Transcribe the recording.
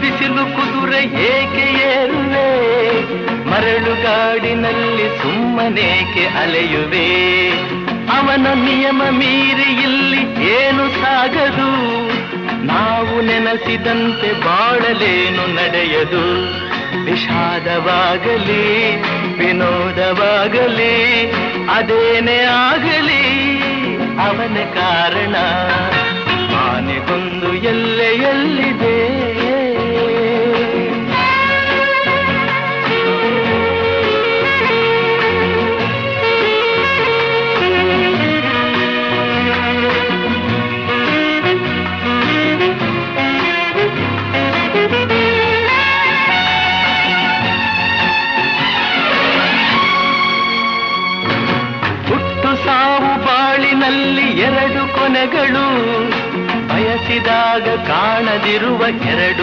ಬಿಸಿಲು ಕುದುರೆ ಏಕೆ ಏರುವೆ, ಮರಳುಗಾಡಿನಲ್ಲಿ ಸುಮ್ಮನೇಕೆ ಅಲೆಯುವೆ. ಅವನ ನಿಯಮ ಮೀರಿ ಇಲ್ಲಿ ಏನು ಸಾಗದು, ನಾವು ನೆನೆಸಿದಂತೆ ಬಾಳಲೇನು ನಡೆಯದು. ವಿಷಾದವಾಗಲಿ ವಿನೋದವಾಗಲಿ ಅದೇನೇ ಆಗಲಿ ಅವನ ಕಾರಣ. ಆನೆಗೊಂದು ಎಲ್ಲೆಯಲ್ಲಿದೆ, ಸಾವು ಬಾಳಿನಲ್ಲಿ ಎರಡು ಕೊನೆಗಳು, ಬಯಸಿದಾಗ ಕಾಣದಿರುವ ಎರಡು